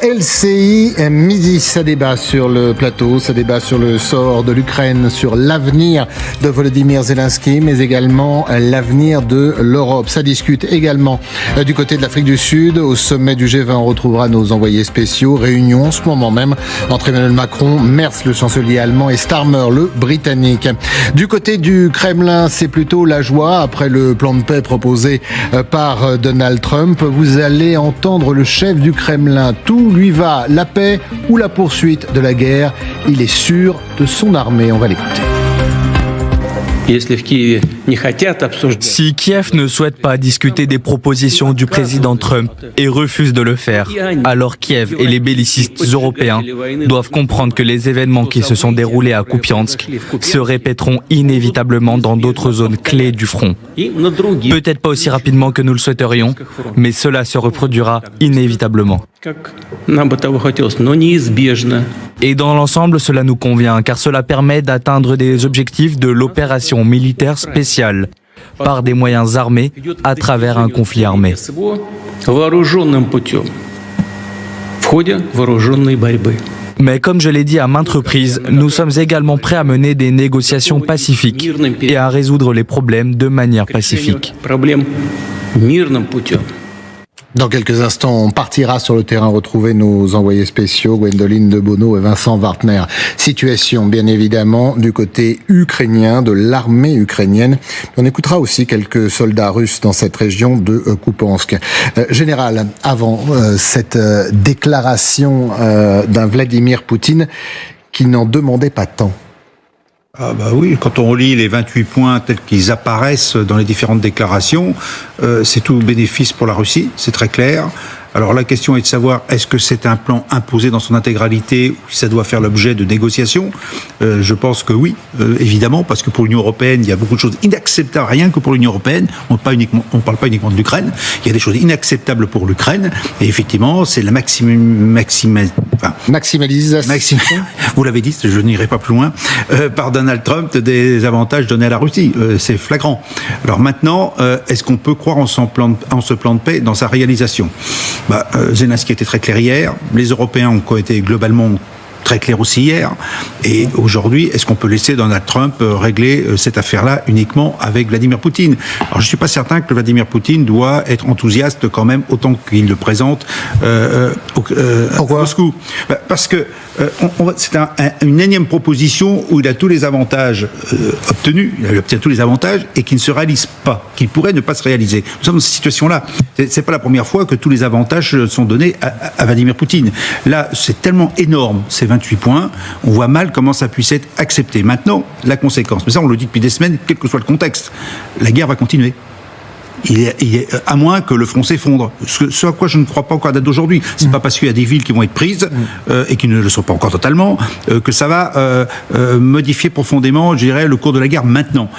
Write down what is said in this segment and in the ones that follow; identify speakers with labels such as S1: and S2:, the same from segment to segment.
S1: LCI midi, ça débat sur le plateau, ça débat sur le sort de l'Ukraine, sur l'avenir de Volodymyr Zelensky, mais également l'avenir de l'Europe. Ça discute également du côté de l'Afrique du Sud. Au sommet du G20, on retrouvera nos envoyés spéciaux. Réunion en ce moment même entre Emmanuel Macron, Merz, le chancelier allemand, et Starmer, le britannique. Du côté du Kremlin, c'est plutôt la joie. Après le plan de paix proposé par Donald Trump, vous allez entendre le chef du Kremlin. Tout lui va, la paix ou la poursuite de la guerre. Il est sûr de son armée. On va l'écouter.
S2: Si Kiev ne souhaite pas discuter des propositions du président Trump et refuse de le faire, alors Kiev et les bellicistes européens doivent comprendre que les événements qui se sont déroulés à Kupiansk se répéteront inévitablement dans d'autres zones clés du front. Peut-être pas aussi rapidement que nous le souhaiterions, mais cela se reproduira inévitablement. Et dans l'ensemble, cela nous convient, car cela permet d'atteindre des objectifs de l'opération militaire spéciale par des moyens armés à travers un conflit armé. Mais comme je l'ai dit à maintes reprises, nous sommes également prêts à mener des négociations pacifiques et à résoudre les problèmes de manière pacifique.
S1: Dans quelques instants, on partira sur le terrain retrouver nos envoyés spéciaux, Gwendoline de Bono et Vincent Wartner. Situation, bien évidemment, du côté ukrainien, de l'armée ukrainienne. On écoutera aussi quelques soldats russes dans cette région de Kupiansk. Général, avant cette déclaration d'un Vladimir Poutine qui n'en demandait pas tant.
S3: Ah bah oui, quand on lit les 28 points tels qu'ils apparaissent dans les différentes déclarations, c'est tout bénéfice pour la Russie, c'est très clair. Alors la question est de savoir, est-ce que c'est un plan imposé dans son intégralité ou si ça doit faire l'objet de négociations ? Je pense que oui, évidemment, parce que pour l'Union européenne, il y a beaucoup de choses inacceptables, rien que pour l'Union européenne. On ne parle pas uniquement de l'Ukraine. Il y a des choses inacceptables pour l'Ukraine. Et effectivement, c'est la maximalisation. Vous l'avez dit, je n'irai pas plus loin. Par Donald Trump, des avantages donnés à la Russie. C'est flagrant. Alors maintenant, est-ce qu'on peut croire en ce plan de paix dans sa réalisation ? Zelensky était très clair hier, les Européens ont été globalement très clairs aussi hier, et aujourd'hui, est-ce qu'on peut laisser Donald Trump régler cette affaire-là uniquement avec Vladimir Poutine ? Alors je ne suis pas certain que Vladimir Poutine doit être enthousiaste quand même autant qu'il le présente à Moscou. Parce que c'est une énième proposition où il a tous les avantages obtenus, il obtient tous les avantages et qui ne se réalise pas, qui pourrait ne pas se réaliser. Nous sommes dans cette situation-là. C'est pas la première fois que tous les avantages sont donnés à Vladimir Poutine. Là, c'est tellement énorme, ces 28 points, on voit mal comment ça puisse être accepté. Maintenant, la conséquence, mais ça on le dit depuis des semaines, quel que soit le contexte, la guerre va continuer. À moins que le front s'effondre. Ce à quoi je ne crois pas encore à date d'aujourd'hui. C'est pas parce qu'il y a des villes qui vont être prises et qui ne le sont pas encore totalement que ça va modifier profondément, je dirais, le cours de la guerre maintenant.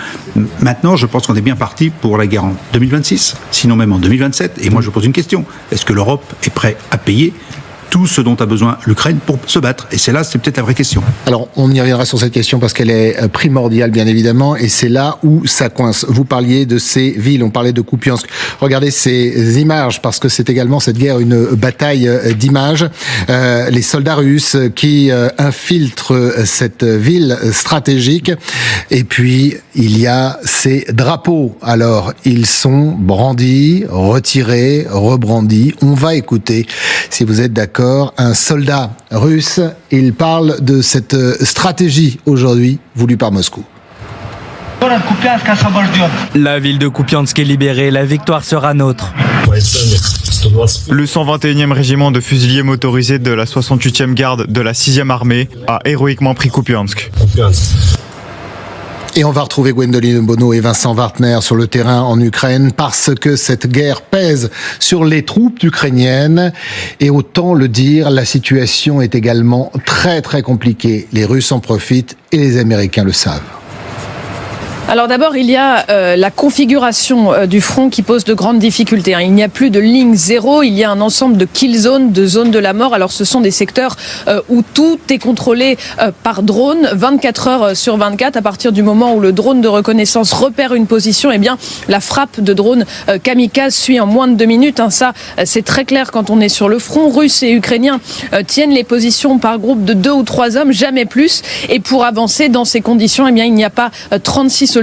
S3: Maintenant, je pense qu'on est bien parti pour la guerre en 2026, sinon même en 2027. Et moi, je pose une question. Est-ce que l'Europe est prête à payer tout ce dont a besoin l'Ukraine pour se battre? Et c'est peut-être la vraie question.
S1: Alors, on y reviendra sur cette question parce qu'elle est primordiale, bien évidemment, et c'est là où ça coince. Vous parliez de ces villes, on parlait de Kupiansk. Regardez ces images, parce que c'est également cette guerre une bataille d'images. Les soldats russes qui infiltrent cette ville stratégique. Et puis, il y a ces drapeaux. Alors, ils sont brandis, retirés, rebrandis. On va écouter, si vous êtes d'accord, un soldat russe. Il parle de cette stratégie aujourd'hui voulue par Moscou.
S2: La ville de Kupiansk est libérée, la victoire sera nôtre.
S4: Le 121e régiment de fusiliers motorisés de la 68e garde de la 6e armée a héroïquement pris Kupiansk.
S1: Et on va retrouver Gwendoline Bono et Vincent Wartner sur le terrain en Ukraine parce que cette guerre pèse sur les troupes ukrainiennes. Et autant le dire, la situation est également très très compliquée. Les Russes en profitent et les Américains le savent.
S5: Alors d'abord, il y a la configuration du front qui pose de grandes difficultés. Il n'y a plus de ligne zéro, il y a un ensemble de kill zones, de zones de la mort. Alors ce sont des secteurs où tout est contrôlé par drone, 24 heures sur 24. À partir du moment où le drone de reconnaissance repère une position, eh bien la frappe de drone kamikaze suit en moins de 2 minutes. Ça, c'est très clair quand on est sur le front. Russes et Ukrainiens tiennent les positions par groupe de 2 ou 3 hommes, jamais plus. Et pour avancer dans ces conditions, eh bien il n'y a pas 36 solutions.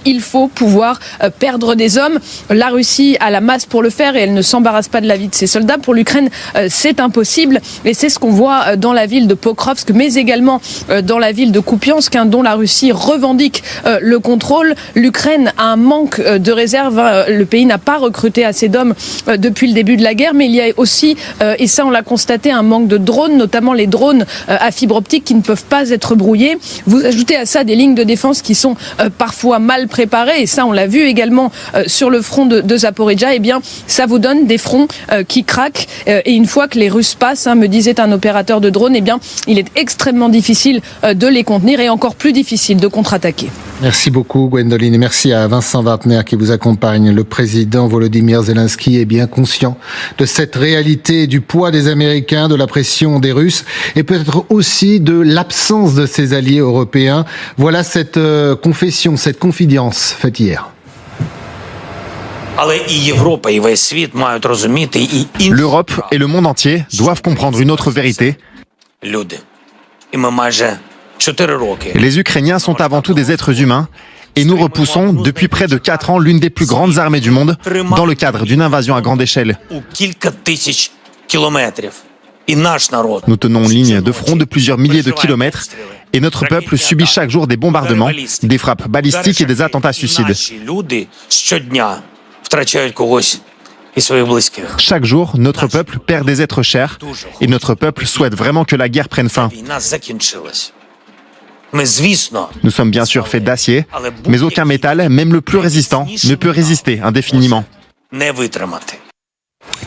S5: Il faut pouvoir perdre des hommes. La Russie a la masse pour le faire et elle ne s'embarrasse pas de la vie de ses soldats. Pour l'Ukraine, c'est impossible. Et c'est ce qu'on voit dans la ville de Pokrovsk, mais également dans la ville de Kupiansk, dont la Russie revendique le contrôle. L'Ukraine a un manque de réserve. Le pays n'a pas recruté assez d'hommes depuis le début de la guerre, mais il y a aussi, et ça on l'a constaté, un manque de drones, notamment les drones à fibre optique qui ne peuvent pas être brouillés. Vous ajoutez à ça des lignes de défense qui sont parfois mal préparées, et ça on l'a vu également sur le front de Zaporijjia, eh bien ça vous donne des fronts qui craquent, et une fois que les Russes passent, me disait un opérateur de drone, eh bien il est extrêmement difficile de les contenir et encore plus difficile de contre-attaquer.
S1: Merci beaucoup Gwendoline et merci à Vincent Wartner qui vous accompagne. Le président Volodymyr Zelensky est bien conscient de cette réalité, du poids des Américains, de la pression des Russes et peut-être aussi de l'absence de ses alliés européens. Voilà cette confession, cette confidence faite hier.
S6: L'Europe et le monde entier doivent comprendre une autre vérité. Les Ukrainiens sont avant tout des êtres humains et nous repoussons depuis près de 4 ans l'une des plus grandes armées du monde dans le cadre d'une invasion à grande échelle. Nous tenons ligne de front de plusieurs milliers de kilomètres et notre peuple subit chaque jour des bombardements, des frappes balistiques et des attentats suicides. Chaque jour, notre peuple perd des êtres chers et notre peuple souhaite vraiment que la guerre prenne fin. Nous sommes bien sûr faits d'acier, mais aucun métal, même le plus résistant, ne peut résister indéfiniment.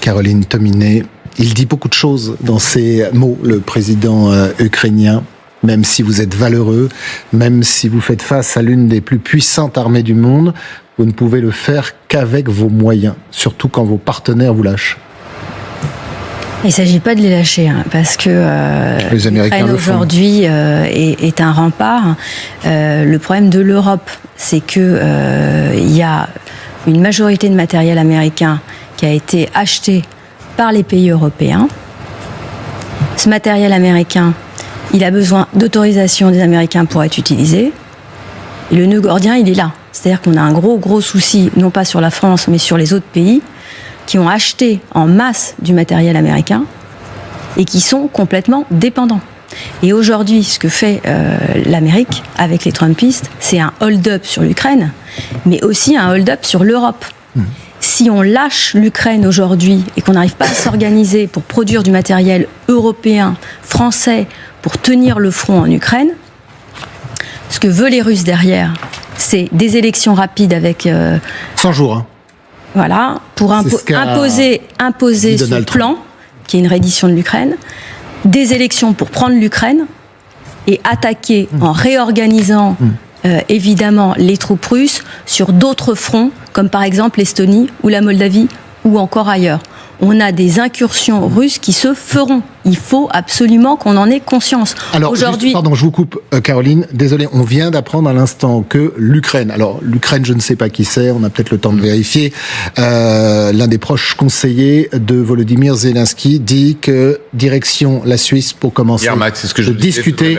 S1: Caroline Tominé, il dit beaucoup de choses dans ses mots, le président ukrainien. Même si vous êtes valeureux, même si vous faites face à l'une des plus puissantes armées du monde, vous ne pouvez le faire qu'avec vos moyens, surtout quand vos partenaires vous lâchent.
S7: Il ne s'agit pas de les lâcher, parce que l'Ukraine aujourd'hui est un rempart. Le problème de l'Europe, c'est que il y a une majorité de matériel américain qui a été acheté par les pays européens. Ce matériel américain, il a besoin d'autorisation des Américains pour être utilisé. Et le nœud gordien, il est là. C'est-à-dire qu'on a un gros souci, non pas sur la France, mais sur les autres pays, qui ont acheté en masse du matériel américain et qui sont complètement dépendants. Et aujourd'hui, ce que fait l'Amérique avec les Trumpistes, c'est un hold-up sur l'Ukraine, mais aussi un hold-up sur l'Europe. Si on lâche l'Ukraine aujourd'hui et qu'on n'arrive pas à s'organiser pour produire du matériel européen, français, pour tenir le front en Ukraine, ce que veulent les Russes derrière, c'est des élections rapides avec...
S1: 100 jours,
S7: Voilà, pour imposer ce plan, qui est une reddition de l'Ukraine, des élections pour prendre l'Ukraine et attaquer en réorganisant évidemment les troupes russes sur d'autres fronts, comme par exemple l'Estonie ou la Moldavie ou encore ailleurs. On a des incursions russes qui se feront. Il faut absolument qu'on en ait conscience.
S1: Alors, aujourd'hui, pardon, je vous coupe, Caroline. Désolé, on vient d'apprendre à l'instant que l'Ukraine. Alors, l'Ukraine, je ne sais pas qui c'est. On a peut-être le temps de vérifier. L'un des proches conseillers de Volodymyr Zelensky dit que direction la Suisse pour commencer
S8: à
S1: discuter.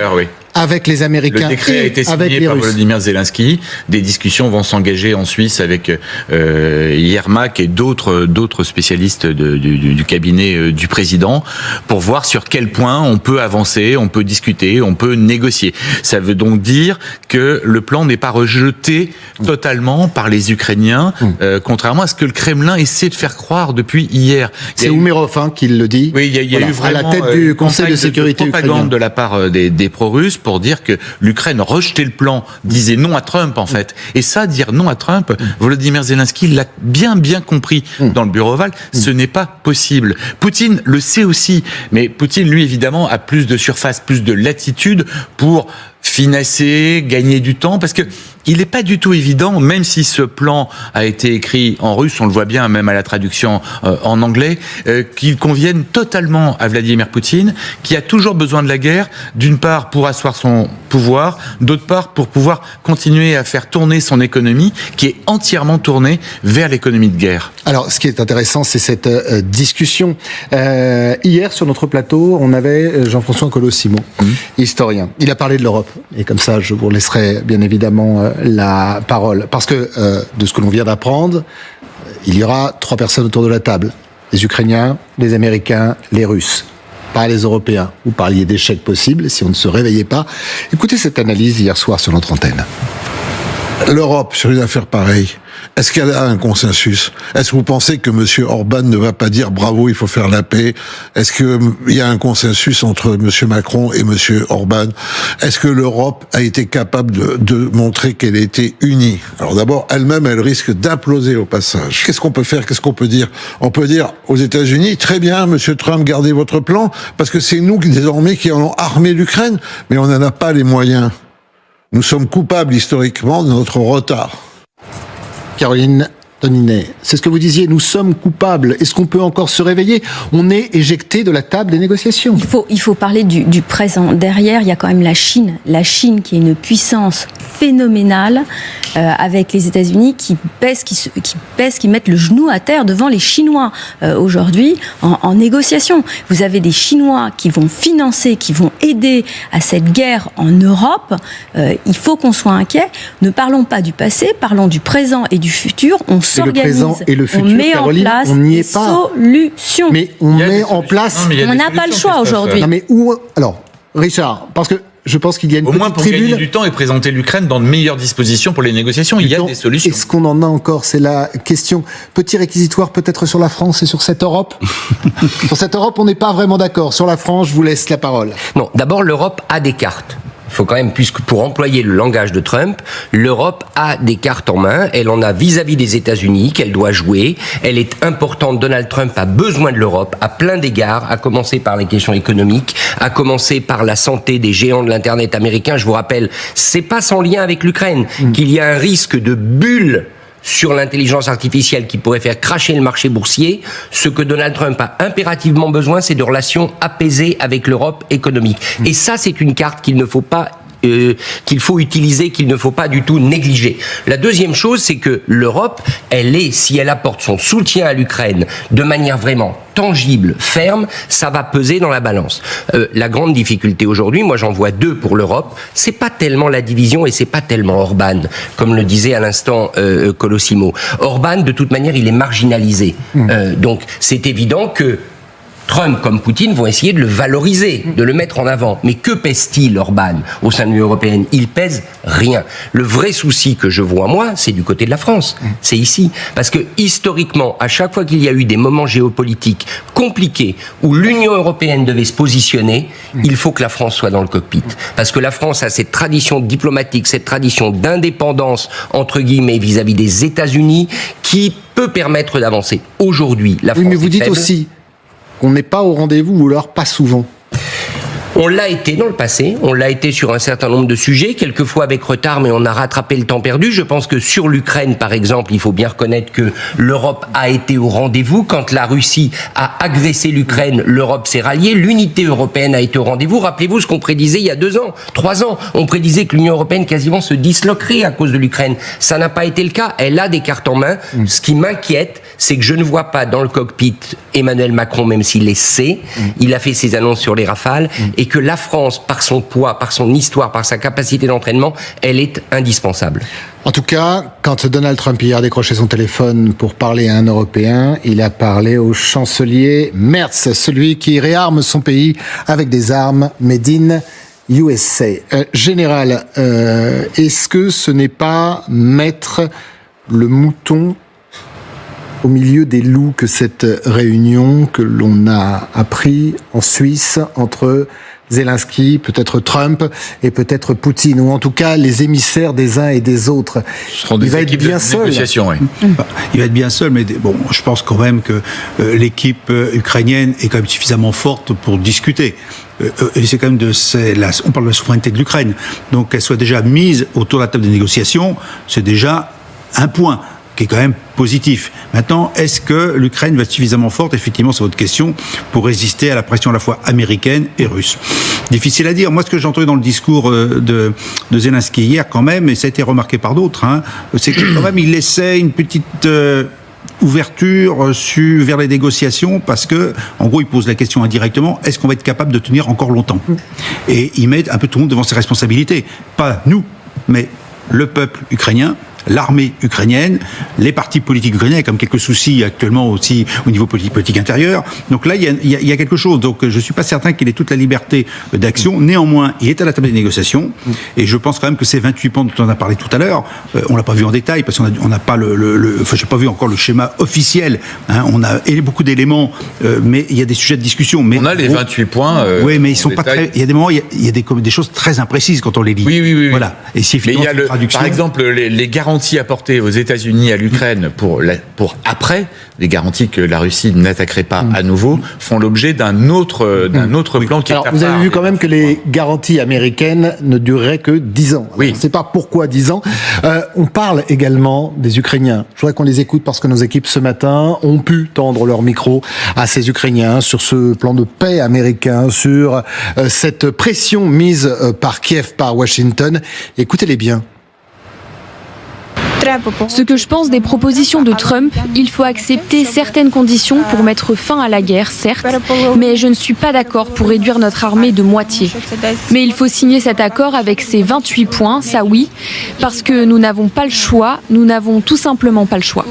S1: Avec les Américains.
S8: Le décret a été signé par Volodymyr Zelensky. Des discussions vont s'engager en Suisse avec Yermak et d'autres spécialistes du cabinet du président pour voir sur quel point on peut avancer, on peut discuter, on peut négocier. Ça veut donc dire que le plan n'est pas rejeté totalement par les Ukrainiens, contrairement à ce que le Kremlin essaie de faire croire depuis hier.
S1: C'est Oumerov qui le dit.
S8: Oui, il y a eu vraiment
S1: à la tête du Conseil de sécurité
S8: propagande
S1: ukrainien
S8: de la part des pro-russes pour dire que l'Ukraine rejetait le plan, disait non à Trump en fait. Et ça, dire non à Trump, Volodymyr Zelensky l'a bien compris dans le bureau ovale, ce n'est pas possible. Poutine le sait aussi, mais Poutine, lui, évidemment, a plus de surface, plus de latitude pour financer, gagner du temps, parce que il n'est pas du tout évident, même si ce plan a été écrit en russe, on le voit bien même à la traduction en anglais, qu'il convienne totalement à Vladimir Poutine, qui a toujours besoin de la guerre, d'une part pour asseoir son pouvoir, d'autre part pour pouvoir continuer à faire tourner son économie, qui est entièrement tournée vers l'économie de guerre.
S1: Alors, ce qui est intéressant, c'est cette discussion. Hier, sur notre plateau, on avait Jean-François Colossimo, historien. Il a parlé de l'Europe. Et comme ça, je vous laisserai bien évidemment la parole. Parce que, de ce que l'on vient d'apprendre, il y aura 3 personnes autour de la table. Les Ukrainiens, les Américains, les Russes. Pas les Européens. Vous parliez d'échecs possibles si on ne se réveillait pas. Écoutez cette analyse hier soir sur notre antenne.
S9: L'Europe, sur une affaire pareille, est-ce qu'elle a un consensus? Est-ce que vous pensez que M. Orban ne va pas dire bravo, il faut faire la paix? Est-ce qu'il y a un consensus entre M. Macron et M. Orban? Est-ce que l'Europe a été capable de montrer qu'elle était unie? Alors d'abord, elle-même, elle risque d'imploser au passage. Qu'est-ce qu'on peut faire? Qu'est-ce qu'on peut dire? On peut dire aux États-Unis, très bien, M. Trump, gardez votre plan, parce que c'est nous désormais qui allons armer l'Ukraine, mais on n'en a pas les moyens. Nous sommes coupables historiquement de notre retard.
S1: Caroline Toninet, c'est ce que vous disiez, nous sommes coupables. Est-ce qu'on peut encore se réveiller? On est éjecté de la table des négociations.
S7: Il faut parler du présent. Derrière, il y a quand même la Chine. La Chine qui est une puissance phénoménale avec les États-Unis qui mettent le genou à terre devant les Chinois aujourd'hui en négociation. Vous avez des Chinois qui vont financer, qui vont aider à cette guerre en Europe. Il faut qu'on soit inquiet. Ne parlons pas du passé, parlons du présent et du futur. On s'organise,
S1: le présent et le futur,
S7: on met
S1: Caroline,
S7: en place
S1: on n'y
S7: des
S1: est pas.
S7: solutions.
S1: Mais on met en place...
S7: On n'a pas le choix aujourd'hui.
S1: Non mais où... Alors, Richard, parce que je pense qu'il y a une
S8: Au moins
S1: petite
S8: pour
S1: tribune...
S8: gagner du temps et présenter l'Ukraine dans de meilleures dispositions pour les négociations. Il y a des solutions.
S1: Est-ce qu'on en a encore? C'est la question. Petit réquisitoire peut-être sur la France et sur cette Europe. Sur cette Europe, on n'est pas vraiment d'accord. Sur la France, je vous laisse la parole.
S10: Non, d'abord, l'Europe a des cartes. Il faut quand même, puisque pour employer le langage de Trump, l'Europe a des cartes en main. Elle en a vis-à-vis des États-Unis qu'elle doit jouer. Elle est importante. Donald Trump a besoin de l'Europe à plein d'égards, à commencer par les questions économiques, à commencer par la santé des géants de l'Internet américain. Je vous rappelle, c'est pas sans lien avec l'Ukraine qu'il y a un risque de bulle sur l'intelligence artificielle qui pourrait faire cracher le marché boursier. Ce que Donald Trump a impérativement besoin, c'est de relations apaisées avec l'Europe économique. Et ça, c'est une carte qu'il ne faut pas qu'il faut utiliser, qu'il ne faut pas du tout négliger. La deuxième chose, c'est que l'Europe, si elle apporte son soutien à l'Ukraine de manière vraiment tangible, ferme, ça va peser dans la balance. La grande difficulté aujourd'hui, moi j'en vois 2 pour l'Europe, c'est pas tellement la division et c'est pas tellement Orban, comme le disait à l'instant Colossimo. Orban, de toute manière, il est marginalisé. Donc c'est évident que Trump comme Poutine vont essayer de le valoriser, de le mettre en avant. Mais que pèse-t-il, Orban, au sein de l'Union européenne? Il pèse rien. Le vrai souci que je vois, moi, c'est du côté de la France. C'est ici. Parce que, historiquement, à chaque fois qu'il y a eu des moments géopolitiques compliqués où l'Union européenne devait se positionner, il faut que la France soit dans le cockpit. Parce que la France a cette tradition diplomatique, cette tradition d'indépendance, entre guillemets, vis-à-vis des États-Unis, qui peut permettre d'avancer. Aujourd'hui, la France
S1: mais vous
S10: est
S1: dites
S10: faible.
S1: aussi qu'on n'est pas au rendez-vous, ou alors pas souvent.
S10: On l'a été dans le passé, on l'a été sur un certain nombre de sujets, quelquefois avec retard, mais on a rattrapé le temps perdu. Je pense que sur l'Ukraine, par exemple, il faut bien reconnaître que l'Europe a été au rendez-vous. Quand la Russie a agressé l'Ukraine, l'Europe s'est ralliée. L'unité européenne a été au rendez-vous. Rappelez-vous ce qu'on prédisait il y a 2 ans, 3 ans. On prédisait que l'Union européenne quasiment se disloquerait à cause de l'Ukraine. Ça n'a pas été le cas. Elle a des cartes en main. Ce qui m'inquiète, c'est que je ne vois pas dans le cockpit Emmanuel Macron, même s'il les sait. Il a fait ses annonces sur les Rafales. Et que la France, par son poids, par son histoire, par sa capacité d'entraînement, elle est indispensable.
S1: En tout cas, quand Donald Trump hier a décroché son téléphone pour parler à un Européen, il a parlé au chancelier Merz, celui qui réarme son pays avec des armes made in USA. Général, est-ce que ce n'est pas mettre le mouton au milieu des loups que cette réunion que l'on a appris en Suisse entre Zelensky, peut-être Trump et peut-être Poutine, ou en tout cas les émissaires des uns et des autres.
S8: Il va être bien seul.
S3: Il va être bien seul, mais bon, je pense quand même que l'équipe ukrainienne est quand même suffisamment forte pour discuter. Et c'est quand même on parle de la souveraineté de l'Ukraine, donc qu'elle soit déjà mise autour de la table des négociations, c'est déjà un point qui est quand même positif. Maintenant, est-ce que l'Ukraine va être suffisamment forte, effectivement, c'est votre question, pour résister à la pression à la fois américaine et russe? Difficile à dire. Moi, ce que j'ai entendu dans le discours de Zelensky hier, quand même, et ça a été remarqué par d'autres, c'est que quand même, il laissait une petite ouverture vers les négociations, parce que, en gros, il pose la question indirectement, est-ce qu'on va être capable de tenir encore longtemps? Et il met un peu tout le monde devant ses responsabilités. Pas nous, mais le peuple ukrainien, l'armée ukrainienne, les partis politiques ukrainiens, il y a comme quelques soucis actuellement aussi au niveau politique intérieur. Donc là, il y a quelque chose. Donc je ne suis pas certain qu'il ait toute la liberté d'action. Néanmoins, il est à la table des négociations. Et je pense quand même que ces 28 points dont on a parlé tout à l'heure, on l'a pas vu en détail parce qu'on n'a pas enfin, j'ai pas vu encore le schéma officiel. On a beaucoup d'éléments, mais il y a des sujets de discussion. Mais
S8: on a les 28 points.
S3: Oui, mais ils sont pas très. Il y a des moments, il y a des choses très imprécises quand on les lit.
S8: Oui.
S3: Voilà. Et si
S8: mais il y a par exemple les garanties apportées aux États-Unis à l'Ukraine pour après, les garanties que la Russie n'attaquerait pas à nouveau, font l'objet d'un autre plan qui est à part.
S1: Vous avez vu quand même que les garanties américaines ne dureraient que 10 ans.
S8: Oui.
S1: On ne sait pas pourquoi 10 ans. On parle également des Ukrainiens. Je voudrais qu'on les écoute parce que nos équipes ce matin ont pu tendre leur micro à ces Ukrainiens sur ce plan de paix américain, sur cette pression mise par Kiev, par Washington. Écoutez-les bien.
S11: Ce que je pense des propositions de Trump, il faut accepter certaines conditions pour mettre fin à la guerre, certes, mais je ne suis pas d'accord pour réduire notre armée de moitié. Mais il faut signer cet accord avec ces 28 points, ça oui, parce que nous n'avons pas le choix, nous n'avons tout simplement pas le choix.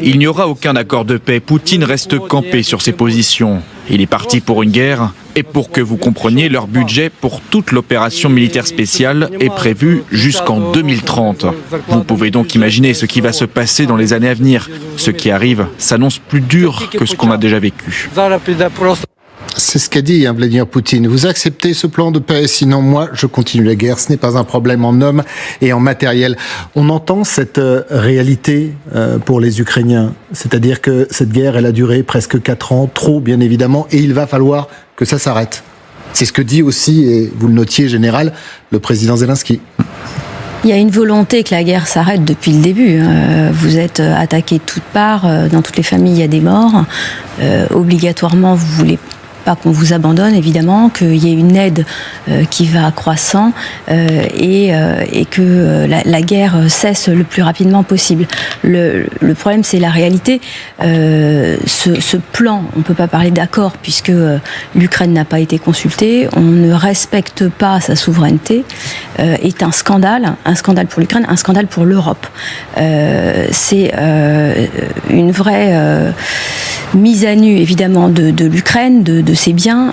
S12: Il n'y aura aucun accord de paix. Poutine reste campé sur ses positions. Il est parti pour une guerre. Et pour que vous compreniez, leur budget pour toute l'opération militaire spéciale est prévu jusqu'en 2030. Vous pouvez donc imaginer ce qui va se passer dans les années à venir. Ce qui arrive s'annonce plus dur que ce qu'on a déjà vécu.
S1: C'est ce qu'a dit Vladimir Poutine. Vous acceptez ce plan de paix, sinon moi je continue la guerre. Ce n'est pas un problème en hommes et en matériel. On entend cette réalité pour les Ukrainiens. C'est-à-dire que cette guerre, elle a duré presque 4 ans, trop bien évidemment, et il va falloir que ça s'arrête. C'est ce que dit aussi, et vous le notiez général, le président Zelensky.
S7: Il y a une volonté que la guerre s'arrête depuis le début. Vous êtes attaqués de toutes parts, dans toutes les familles il y a des morts. Obligatoirement, vous voulez pas qu'on vous abandonne, évidemment, qu'il y ait une aide qui va croissant et que la guerre cesse le plus rapidement possible. Le problème, c'est la réalité. Ce plan, on ne peut pas parler d'accord puisque l'Ukraine n'a pas été consultée, on ne respecte pas sa souveraineté, est un scandale pour l'Ukraine, un scandale pour l'Europe. C'est une vraie mise à nu, évidemment, de l'Ukraine, de ses biens,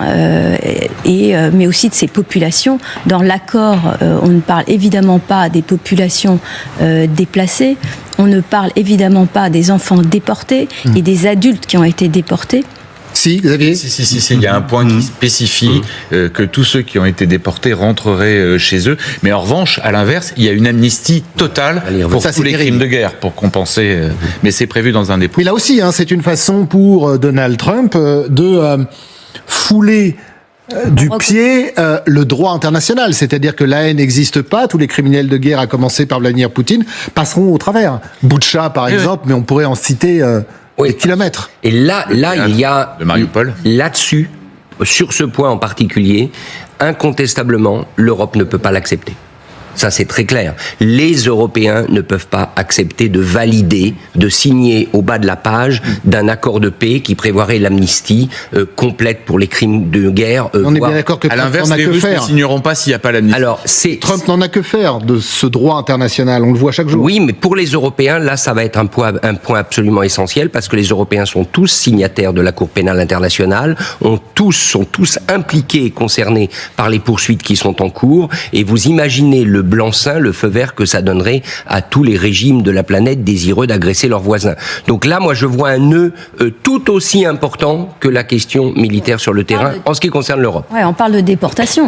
S7: mais aussi de ses populations. Dans l'accord, on ne parle évidemment pas des populations déplacées, on ne parle évidemment pas des enfants déportés et des adultes qui ont été déportés.
S1: Si, Xavier ?
S8: Si, il y a un point qui spécifie que tous ceux qui ont été déportés rentreraient chez eux. Mais en revanche, à l'inverse, il y a une amnistie totale pour tous les crimes de guerre, pour compenser. Mais c'est prévu dans un dépôt.
S1: Mais là aussi, c'est une façon pour Donald Trump de fouler du pied le droit international. C'est-à-dire que la haine n'existe pas. Tous les criminels de guerre, à commencer par Vladimir Poutine, passeront au travers. Boutcha, par exemple, mais on pourrait en citer... des kilomètres.
S10: Et là, il y a,
S8: de Mariupol.
S10: Là-dessus, sur ce point en particulier, incontestablement, l'Europe ne peut pas l'accepter. Ça, c'est très clair. Les Européens ne peuvent pas accepter de valider, de signer au bas de la page d'un accord de paix qui prévoirait l'amnistie complète pour les crimes de guerre.
S1: On est bien d'accord que
S8: à l'inverse, les Russes ne signeront pas s'il n'y a pas l'amnistie.
S10: Alors,
S1: Trump n'en a que faire de ce droit international. On le voit chaque jour.
S10: Oui, mais pour les Européens, là, ça va être un point absolument essentiel parce que les Européens sont tous signataires de la Cour pénale internationale, sont tous impliqués et concernés par les poursuites qui sont en cours. Et vous imaginez le blanc-seing, le feu vert que ça donnerait à tous les régimes de la planète désireux d'agresser leurs voisins. Donc là, moi, je vois un nœud tout aussi important que la question militaire sur le terrain en ce qui concerne l'Europe.
S7: Ouais, on parle de déportation,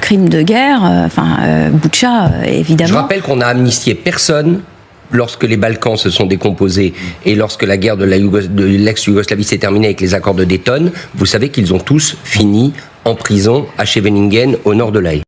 S7: crimes de guerre, Boutcha, évidemment.
S10: Je rappelle qu'on n'a amnistié personne lorsque les Balkans se sont décomposés et lorsque la guerre de l'ex-Yougoslavie s'est terminée avec les accords de Dayton. Vous savez qu'ils ont tous fini en prison à Scheveningen, au nord de La Haye.